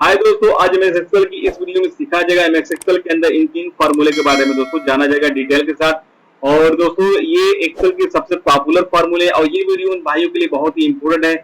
हाय दोस्तों, आज MS Excel की इस वीडियो में सीखा जाएगा एमएस एक्सेल के अंदर इन 3 फार्मूले के बारे में दोस्तों जाना जाएगा डिटेल के साथ। और दोस्तों ये एक्सेल के सबसे पॉपुलर फार्मूले और ये वीडियो उन भाइयों के लिए बहुत ही इंपॉर्टेंट है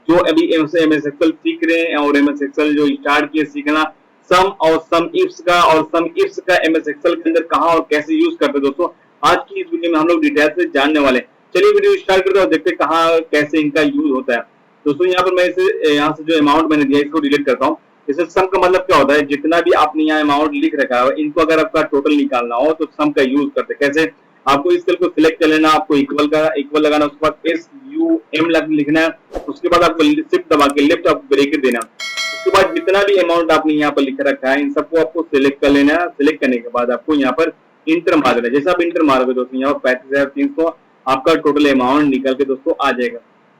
जो अभी एमएस एक्सेल सीख रहे हैं और एमएस एक्सेल जो स्टार्ट किए सीखना सम और सम इफ्स का, और सम इफ्स का एमएस एक्सेल के अंदर कहाँ और कैसे यूज करते हैं दोस्तों आज की इस वीडियो में हम लोग डिटेल से जानने वाले हैं। चलिए वीडियो स्टार्ट करते हैं और देखते हैं कहाँ कैसे इनका यूज होता है। दोस्तों यहाँ पर मैं इसे यहाँ से जो अमाउंट मैंने दिया इसको डिलीट करता हूँ। इसे सम का मतलब क्या होता है, जितना भी आपने यहाँ अमाउंट लिख रखा है इनको अगर आपका टोटल निकालना हो तो सम का यूज करते हैं। कैसे, आपको इस सेल को सिलेक्ट कर लेना, आपको इक्वल लगाना, उसके बाद SUM लिखना है, उसके बाद आपको शिफ्ट दबा के लेफ्ट आप ब्रेकेट देना। उसके बाद जितना भी अमाउंट आपने यहाँ पर लिख रखा है इन सबको आपको सिलेक्ट कर लेना है। सिलेक्ट करने के बाद आपको यहाँ पर इंटर मार देना। जैसे आप इंटर मारोगे दोस्तों यहाँ पर 35,300 आपका टोटल अमाउंट निकल के दोस्तों आ जाएगा।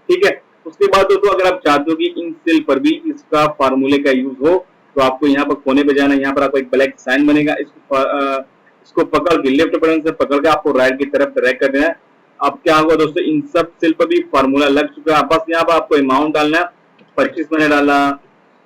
ठीक है, उसके बाद दोस्तों अगर आप चाहते हो कि इन सेल पर भी इसका फार्मूले का यूज हो तो आपको यहाँ पर कोने पे जाना है। यहाँ पर आपको एक ब्लैक साइन बनेगा, इसको पकड़ के लेफ्ट बटन से पकड़ के आपको राइट की तरफ ड्रैग कर देना है। अब क्या होगा दोस्तों, इन सब सेल पर भी फार्मूला लग चुका है। बस यहाँ पर आपको अमाउंट डालना है। 25 मैंने डाला,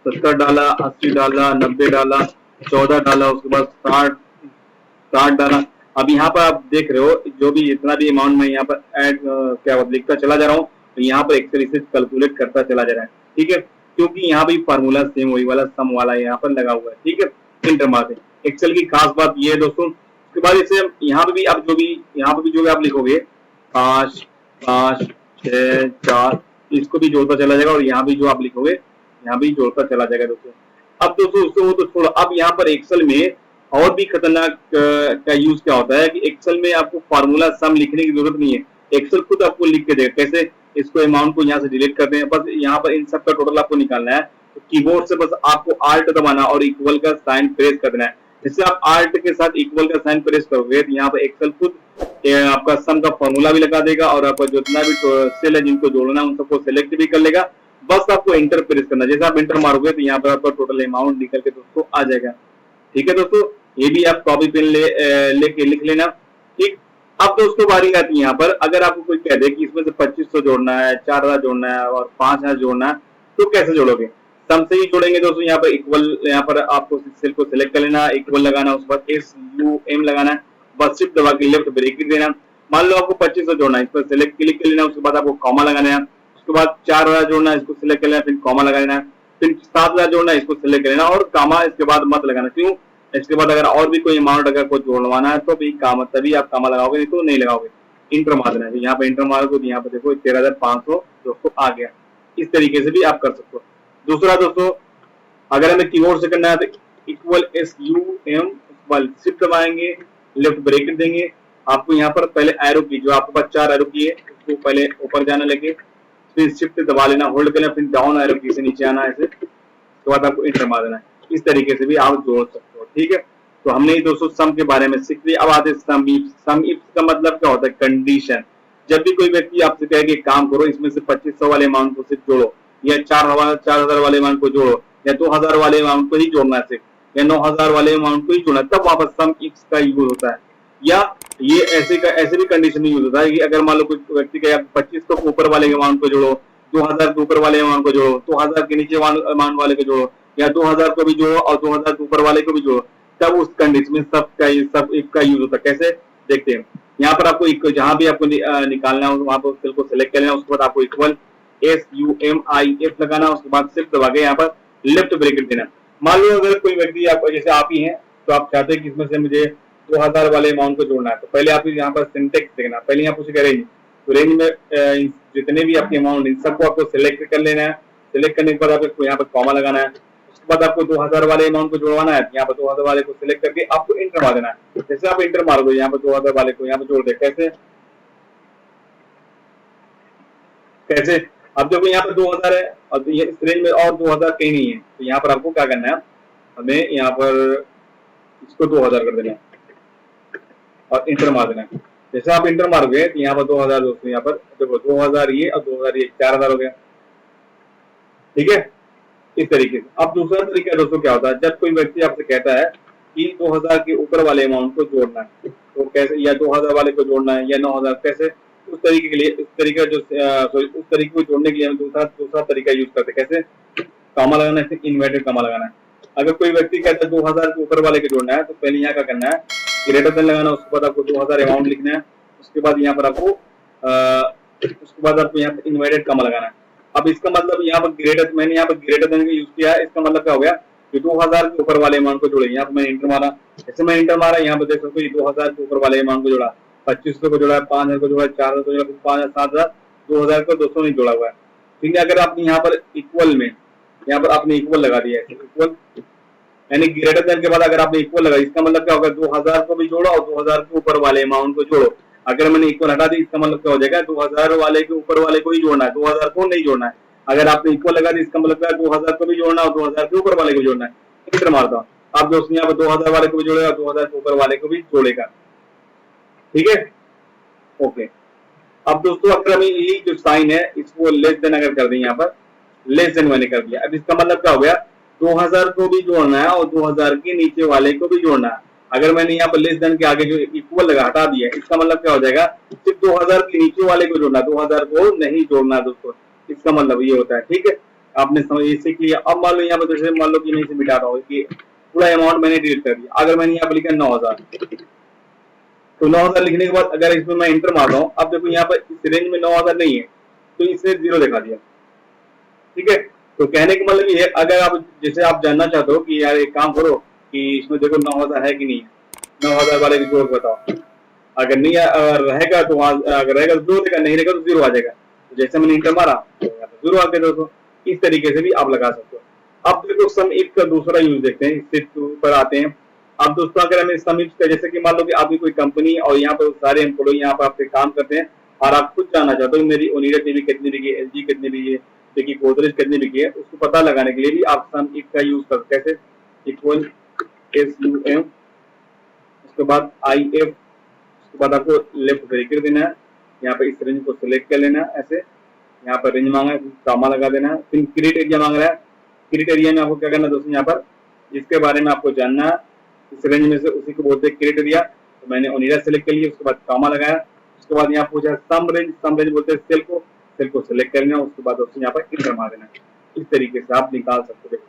70 डाला, 80 डाला, 90 डाला, 14 डाला, उसके बाद 60 डाला। अब यहाँ पर आप देख रहे हो जो भी इतना भी अमाउंट मैं यहाँ पर ऐड लिखता चला जा रहा हूँ तो यहाँ पर एक्सेल इसे कैलकुलेट करता चला जा रहा है। ठीक है, क्योंकि यहाँ भी फार्मूला सेम वही वाला सम वाला यहाँ पर लगा हुआ है। ठीक है, इंटर मार दें। एक्सेल की खास बात ये है दोस्तों। उसके बाद इसे यहाँ पे भी आप जो भी आप लिखोगे 5 5 6 4 इसको भी जोड़ता चला जाएगा और यहाँ भी जो आप लिखोगे यहाँ भी जोड़ता चला जाएगा दोस्तों। अब दोस्तों उसको वो तो छोड़ो, अब यहाँ पर एक्सेल में और भी खतरनाक का यूज क्या होता है कि एक्सेल में आपको फार्मूला सम लिखने की जरूरत नहीं है, एक्सेल खुद आपको लिख के देगा। कैसे, इसको अमाउंट को यहाँ से डिलीट कर दें, बस यहाँ पर इन सब का टोटल आपको निकालना है। तो कीबोर्ड से बस आपको आल्ट दबाना और इक्वल का साइन प्रेस कर देना है। जैसे आप आल्ट के साथ इक्वल का साइन प्रेस करोगे तो यहाँ पर एक्सेल खुद आपका सम का फॉर्मूला भी लगा देगा और आपका जितना भी सेल है जिनको जोड़ना है उन सबको सिलेक्ट भी कर लेगा। बस आपको इंटर प्रेस करना, जैसे आप इंटर मारोगे तो यहाँ पर आपका टोटल अमाउंट निकल के दोस्तों आ जाएगा। ठीक है दोस्तों, ये भी आप कॉपी पेन लेके लिख लेना। ठीक, अब दोस्तों बारी आती है यहाँ पर, अगर आपको कोई कह दे कि इसमें से 2500 जोड़ना है, 4000 जोड़ना है और 5000 जोड़ना है तो कैसे जोड़ोगे? सम से ही जोड़ेंगे दोस्तों। यहाँ पर इक्वल, यहाँ पर आपको सेल को सिलेक्ट कर लेना, इक्वल लगाना, उसके बाद SUM लगाना है, बस शिफ्ट दबा के लेफ्ट ब्रेकेट देना। मान लो आपको 2500 जोड़ना है, इस पर सिलेक्ट क्लिक कर लेना, उसके बाद आपको कॉमा लगाना है। उसके बाद 4000 जोड़ना है, इसको सिलेक्ट कर लेना, फिर कॉमा लगा लेना, फिर 7000 जोड़ना है, इसको सिलेक्ट कर लेना और कॉमा इसके बाद मत लगाना। क्यों? इसके बाद अगर और भी कोई अमाउंट अगर कोई जोड़वाना है तो भी काम तभी आप कामा लगाओगे, नहीं तो नहीं लगाओगे। इंटर मार देना है, यहाँ पे इंटर मारोगे तो यहाँ पे देखो 13,500 दोस्तों आ गया। इस तरीके से भी आप कर सकते हो। दूसरा दोस्तों, अगर हमें कीबोर्ड से करना है तो इक्वल SUM शिफ्ट दबाएंगे, लेफ्ट ब्रेकेट देंगे। आपको यहाँ पर पहले एरो की, जो आपके पास 4 एरो की है उसको पहले ऊपर जाना लेके फिर शिफ्ट दबा लेना, होल्ड करना, फिर डाउन एरो की से नीचे आना ऐसे, उसके बाद आपको इंटर मार देना है। इस तरीके से भी आप जोड़ सकते हो। ठीक है, तो हमने दोस्तों सम के बारे में सीख लिया। अब आते सम इफ का मतलब क्या होता है, कंडीशन। जब भी कोई व्यक्ति आपसे कहे कि काम करो इसमें से 2500 वाले अमाउंट को सिर्फ जोड़ो, या 4000 वाले अमाउंट को जोड़ो, या 2000 वाले अमाउंट को ही जोड़ना है सिर्फ, या 9000 वाले अमाउंट को ही जोड़ना, तब वहां पर सम इफ का यूज होता है। या ये ऐसे भी कंडीशन यूज होता है कि अगर मान लो कोई व्यक्ति कहे 2500 के ऊपर वाले अमाउंट को जोड़ो, 2000 के ऊपर वाले अमाउंट को जोड़ो, 2000 के नीचे अमाउंट वाले को जोड़ो, या 2000 को भी जोड़ो और 2000 के ऊपर वाले को भी जोड़ो, तब उस कंडीशन में सब इफ का यूज होता है। कैसे, देखते हैं। यहाँ पर आपको जहां भी आपको निकालना है वहां पर सेल को सिलेक्ट कर लेना, उसके बाद आपको इक्वल SUMIF लगाना, उसके बाद शिफ्ट दबा के यहाँ पर लेफ्ट ब्रेकेट देना। मान लो अगर कोई व्यक्ति आप जैसे आप ही हैं तो आप चाहते हैं कि इसमें से मुझे 2000 वाले अमाउंट को जोड़ना है, तो पहले आप यहाँ पर सिंटेक्स देखना, पहले यहाँ पूछेगा रेंज, तो रेंज में जितने भी आपके अमाउंट इन सबको आपको सिलेक्ट कर लेना है। सिलेक्ट करने के बाद आपको यहाँ पर कॉमा लगाना है। उसके बाद आपको 2000 वाले अमाउंट को जोड़वाना है, यहाँ पर 2000 वाले को सिलेक्ट करके आपको इंटर मार देना है। जैसे आप इंटर मारोगे यहाँ पर 2000 वाले को यहाँ पर जोड़ दे। कैसे कैसे अब देखो यहाँ पर 2000 है और इस रेंज में और 2000 कहीं नहीं है, तो यहाँ पर आपको क्या करना है, हमें यहाँ पर इसको 2000 कर देना है और इंटर मार देना है। जैसे आप इंटर मारोगे तो यहाँ पर 2000 दोस्तों, यहाँ पर देखो 2000 ये और 2000 ये 4000 हो गया। ठीक है, इस तरीके से। अब दूसरा तरीका दोस्तों क्या होता है, जब कोई व्यक्ति आपसे कहता है कि 2000 के ऊपर वाले अमाउंट को जोड़ना है तो कैसे, या 2000 वाले को जोड़ना है या 9000, कैसे, उस तरीके के लिए उस तरीके को जोड़ने के लिए हम दूसरा तरीका यूज करते हैं। कैसे, कामा लगाना है, फिर इन्वर्टेड कामा लगाना है। अगर कोई व्यक्ति कहता है 2000 के ऊपर वाले को जोड़ना है, तो पहले यहाँ का करना है ग्रेटर देन लगाना, उसके बाद आपको 2000 अमाउंट लिखना है, उसके बाद यहाँ पर आपको यहाँ पर इन्वर्टेड कॉमा लगाना है। अब इसका मतलब यहाँ पर मैंने यहाँ पर ग्रेटर देन का यूज किया है, इसका मतलब क्या हो गया कि 2000 के ऊपर वाले अमाउंट को जोड़े। यहाँ पर मैंने इंटर मारा, जैसे मैं इंटर मारा यहाँ पर देख सकते हो 2000 के ऊपर वाले अमाउंट को जोड़ा, 2500 को जोड़ा, 5000 को जोड़ा, 4000 को जोड़ा, 5000, 7000, 2000 को 200 नहीं जोड़ा हुआ है। ठीक है, अगर आपने यहाँ पर इक्वल में यहाँ पर आपने इक्वल लगा दिया है, इक्वल यानी ग्रेटर देन के बाद अगर आपने इक्वल लगा, इसका मतलब क्या होगा 2000 को भी जोड़ो और 2000 के ऊपर वाले अमाउंट को जोड़ो। अगर मैंने इक्वल हटा दी, इसका मतलब क्या हो जाएगा 2000 वाले के ऊपर वाले को ही जोड़ना है, 2000 को नहीं जोड़ना है। अगर आपने इक्वल लगा दी, इसका मतलब क्या है 2000 को भी जोड़ना और 2000 के ऊपर वाले को जोड़ना है। इंटर मारता हूँ, आप दोस्तों यहाँ पर 2000 वाले को भी जोड़ेगा, 2000 के ऊपर वाले को भी जोड़ेगा। ठीक है, ओके। अब दोस्तों अगर हमें यही जो साइन है इसको लेस देन अगर कर दें, यहाँ पर लेस देन मैंने कर दिया, अब इसका मतलब क्या हो गया 2000 को भी जोड़ना है और 2000 के नीचे वाले को भी जोड़ना है। अगर मैंने यहाँ पर लेस देन के आगे जो इक्वल लगा हटा दिया, इसका मतलब क्या हो जाएगा सिर्फ 2000 के नीचे वाले को जोड़ना, 2000 को नहीं जोड़ना दोस्तों, इसका मतलब ये होता है। ठीक है, आपने समझ इसे किया। अब मान लो यहाँ पर जैसे मान लो कि मैं इसे मिटा रहा हूँ कि पूरा अमाउंट मैंने डिलीट कर दिया। अगर मैंने यहाँ पर लिखा 9000, तो 9000 लिखने के बाद अगर इसमें मैं इंटर मार रहा हूँ, अब देखो यहाँ पर इस रेंज में 9000 नहीं है, तो इसने 0 दिखा दिया। ठीक है, तो कहने का मतलब ये है, अगर आप जैसे आप जानना चाहते हो कि यार एक काम करो कि इसमें देखो 9000 है कि नहीं, 9000 वाले की जोड़ बताओ, अगर नहीं रहेगा तो वहां अगर रहेगा तो 0 देगा, नहीं रहेगा तो 0 आ जाएगा। तो जैसे मैंने इंटर मारा तो 0 आ गया दोस्तों। इस तरीके से भी आप लगा सकते हो। अब देखो सम इफ का दूसरा यूज देखते हैं, इससे ऊपर आते हैं। अब दोस्तों अगर हमें सम इफ का, जैसे कि मान लो कि आपकी कोई कंपनी और यहाँ पर सारे एम्प्लॉय यहाँ पर आपके काम करते हैं और आप खुद जानना चाहते हो मेरी ओनिडा टीवी कितनी बिकी है, एलजी कितनी बिकी है, देखिए गोदरेज कितनी बिकी है, उसको पता लगाने के लिए भी आप सम इफ का यूज कर कैसे इक्वल SUM, उसके बाद IF, उसके बाद आपको लेफ्ट ब्रेकर देना है, यहाँ पर इस रेंज को सिलेक्ट कर लेना है, ऐसे यहाँ पर रेंज मांगा है, कामा लगा देना है। फिर क्रिएट एरिया मांग रहा है, क्रिएट एरिया में आपको क्या करना है दोस्तों, यहाँ पर जिसके बारे में आपको जानना है इस रेंज में से उसी को बोलते हैं क्रिएट एरिया। तो मैंने ओनिडा सेलेक्ट कर लिया, उसके बाद कामा लगाया, उसके बाद यहाँ पूछा सम रेंज बोलते हैं सेल को सिलेक्ट करना, उसके बाद दोस्तों यहाँ पर इंटर मार देना। इस तरीके से आप निकाल सकते हो।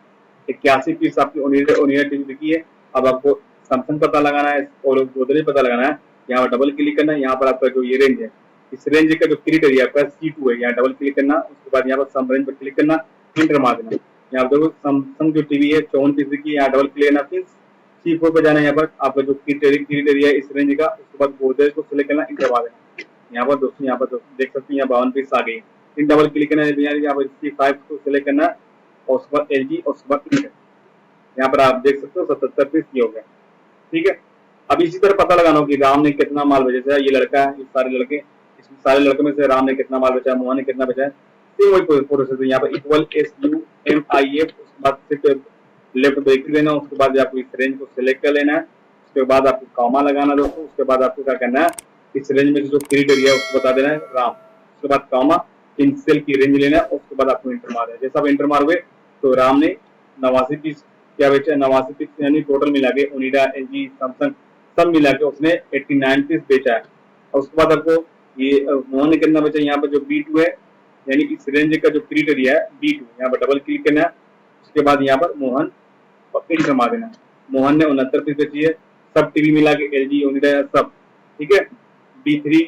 81 पीस आपकी ओनिडा टीवी बिकी है। अब आपको सैमसंग पता लगाना है और गोदरेज पता लगाना है, यहाँ पर डबल क्लिक करना है, यहाँ पर आपका जो ये रेंज है इस रेंज का जो क्रिएट एरिया आपका C2 है, यहाँ डबल क्लिक करना, उसके बाद यहाँ पर सम रेंज पर क्लिक करना, इंटर मार देना। यहाँ पर देखो सैमसंग जो टीवी है 54 पीस की, यहाँ डबल क्लिक करना, फिर C4 पे जाना है, यहाँ पर आपका जो क्रिएट एरिया है इस रेंज का, उसके बाद गोदरेज को सिलेक्ट करना, इंटर मार देना। यहाँ पर दोस्तों यहाँ पर देख सकते हैं यहाँ 52 पीस आ गई, फिर डबल क्लिक करना है, यहाँ पर C5 को सिलेक्ट करना और उसके बाद LG और उसके बाद इंटर। यहाँ पर आप देख सकते हो 77 पीस ये हो गया। ठीक है, अब इसी तरह पता लगाना हो कि राम ने कितना माल बेचा है, ये लड़का है, ये सारे लड़के, इसमें सारे लड़कों में से राम ने कितना माल बेचा है, मोहन ने कितना बेचा है, सेम वही प्रोसेस है। यहाँ पर इक्वल SUMIF, उसके बाद सिर्फ लेफ्ट ब्रेक देना, उसके बाद आपको इस रेंज को सिलेक्ट कर लेना है, उसके बाद आपको कॉमा लगाना दोस्तों, उसके बाद आपको क्या करना है इस रेंज में जो क्रिएट एरिया है उसको बता देना है राम, उसके बाद कॉमा इन सेल की रेंज लेना है, उसके बाद आपको इंटर मारना है। जैसा आप इंटर मारोगे तो राम ने 89 पीस क्या बेचा, 89 पीस यानी टोटल मिला के ओनिडा, LG, सैमसंग सब मिला के उसने 89 पीस बेचा है। और उसके बाद आपको ये मोहन ने कितना बेचा, यहाँ पर जो B2 है यानी इस रेंज का जो क्रिएट एरिया है B2, यहाँ पर डबल क्लिक करना है, उसके बाद यहाँ पर मोहन और इंटर मार देना। मोहन ने 69 पीस बेची है, सब टीवी मिला के LG, ओनिडा सब। ठीक है, B3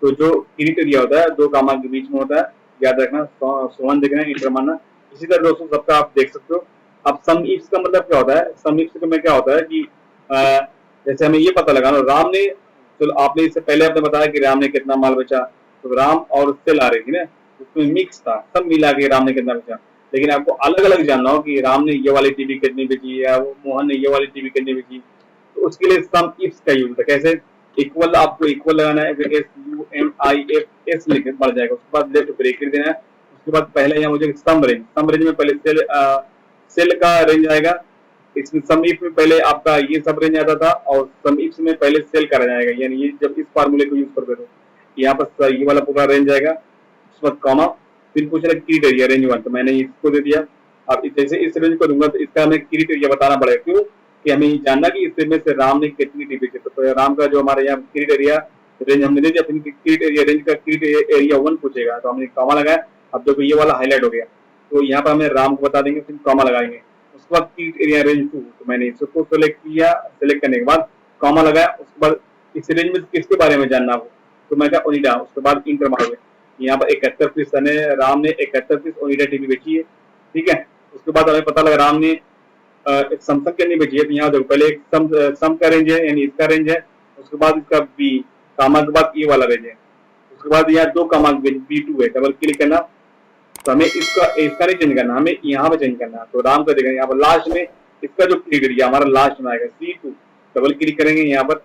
तो जो क्रिएट एरिया होता है 2 कामा के बीच में होता है, याद रखना, सोहन देखना है, इंटर मारना। इसी तरह दोस्तों सबका आप देख सकते हो। अब सम इफ्स का मतलब क्या होता है, सम इफ्स में क्या होता है कि जैसे हमें ये पता लगाना राम ने, तो आपने इससे पहले आपने बताया कि राम ने कितना माल बेचा, तो राम और सेल आ रही थी ना, उसमें मिक्स था, सब मिला के राम ने कितना बेचा। लेकिन आपको अलग अलग जानना हो कि राम ने ये वाली टीवी कितनी बेची या मोहन ने ये वाली टीवी कितनी बेची, तो उसके लिए सम इफ्स का यूज होता है। कैसे, इक्वल आपको इक्वल लगाना है, SUMIF लिख पड़ जाएगा, उसके बाद लेफ्ट ब्रेक देना है, उसके बाद पहले यहाँ मुझे सम रेंज में पहले सेल का रेंज आएगा, इसमें सम इफ में पहले आपका ये सब रेंज आता था और सम इफ में पहले सेल करा जाएगा, यानी ये जब इस फार्मूले को यूज करते हो यहाँ पर ये वाला पूरा रेंज आएगा, उस वक्त कॉमा, फिर पूछ रहा क्रिएट एरिया रेंज 1, तो मैंने इसको दे दिया। अब जैसे इस रेंज को दूंगा तो इसका हमें क्रिएट एरिया बताना पड़ेगा, क्यों कि हमें जानना कि इसमें से राम ने कितनी टीवी बेची, तो राम का जो हमारे यहाँ क्रिएट एरिया रेंज हमने दे दिया, फिर क्रिएट एरिया रेंज का क्रिएट एरिया 1 पूछेगा, तो हमने कॉमा लगाया। अब देखो ये वाला हाईलाइट हो गया, तो यहाँ पर हमें राम को बता देंगे, फिर कॉमा लगाएंगे, उसके बाद कीट एरिया रेंज 2, तो मैंने इसको सेलेक्ट किया। सेलेक्ट करने के बाद कॉमा लगाया। उसके बाद इस रेंज में किसके बारे में जानना हो, तो मैं कहा ओनिडा। उसके बाद इंटर मारोगे। यहाँ पर 71 पीस राम ने 71 पीस ओनिडा टीवी बेची है, ठीक है। उसके बाद हमें पता लगा राम ने एक सैमसंग के नहीं बेची है, तो यहाँ देखो पहले एक सम का रेंज है, यानी इसका रेंज है। उसके बाद इसका बी कामा के बाद ये वाला रेंज है। उसके बाद यहाँ 2 कामा B2 है, डबल क्लिक करना। तो हमें इसका नहीं चेंज करना, हमें यहाँ पे चेंज करना। तो राम का देखेंगे यहाँ पर लास्ट में इसका जो क्लिक एरिया हमारा लास्ट में आएगा C2, डबल क्लिक करेंगे। यहाँ पर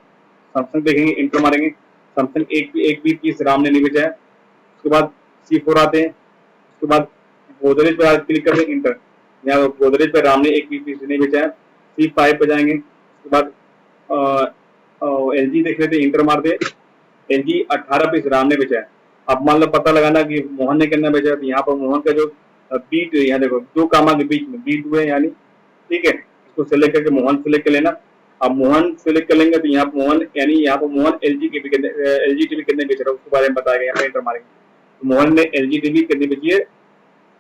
सैमसंग देखेंगे, इंटर मारेंगे। सैमसंग एक भी पीस राम ने नहीं बेचा है। उसके बाद C4 आते हैं। उसके बाद गोदरेज पर क्लिक करते हैं, इंटर। यहाँ गोदरेज पर राम ने एक भी पीस नहीं बेचा है। C5 पे जाएंगे। उसके बाद LG देख लेते, इंटर मार दे। LG 18 पीस राम ने बेचा है। अब मान लो पता लगाना कि मोहन ने कितना बेचा है, तो यहाँ पर मोहन का जो बीट, यहाँ देखो 2 कामा के बीच में B2 है, यानी ठीक है। इसको सिलेक्ट करके मोहन सिलेक्ट कर लेना। अब मोहन सिलेक्ट कर लेंगे तो यहाँ पर मोहन, यानी यहाँ पर मोहन LG टीवी कितने बेच रहा है उसके बारे में बताया गया। यहाँ पर इंटर मारेंगे तो मोहन ने LG टीवी कितनी बेची है,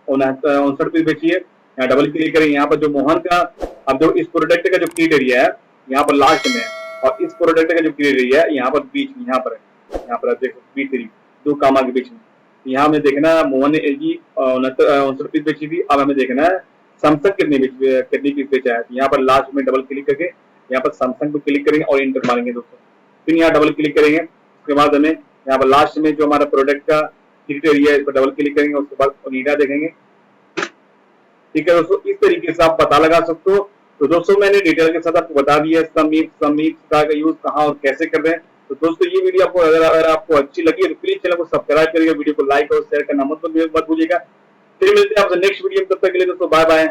59 पीस बेची है। यहाँ डबल क्लिक करेंगे। यहाँ पर जो मोहन का, अब जो इस प्रोडक्ट का जो क्रीड एरिया है यहाँ पर लास्ट में है, और इस प्रोडक्ट का जो क्रीड एरिया है यहाँ पर बीच में, यहाँ पर है। यहाँ पर देखो B3, 2 कामा के बीच में। यहाँ हमें देखना है मोहन ने LG 59 पीस बेची थी। अब हमें देखना है सैमसंग कितनी पीस बेचा है। यहाँ पर लास्ट में डबल क्लिक करके यहाँ पर सैमसंग को क्लिक करेंगे और इंटर मारेंगे दोस्तों। फिर यहाँ डबल क्लिक करेंगे। उसके बाद हमें यहाँ पर लास्ट में जो हमारा प्रोडक्ट का क्रीड एरिया है इस पर डबल क्लिक करेंगे। उसके बाद ओनिडा देखेंगे, ठीक है दोस्तों। इस तरीके से आप पता लगा सकते हो। तो दोस्तों मैंने डिटेल के साथ आपको बता दिया समीप का यूज कहाँ और कैसे कर रहे हैं। तो दोस्तों ये वीडियो आपको अगर आपको अच्छी लगी है तो प्लीज चैनल को सब्सक्राइब करिएगा, वीडियो को लाइक और शेयर करना मत भूलिएगा। फिर मिलते हैं आपसे नेक्स्ट वीडियो में, तब तक के लिए दोस्तों बाय बाय।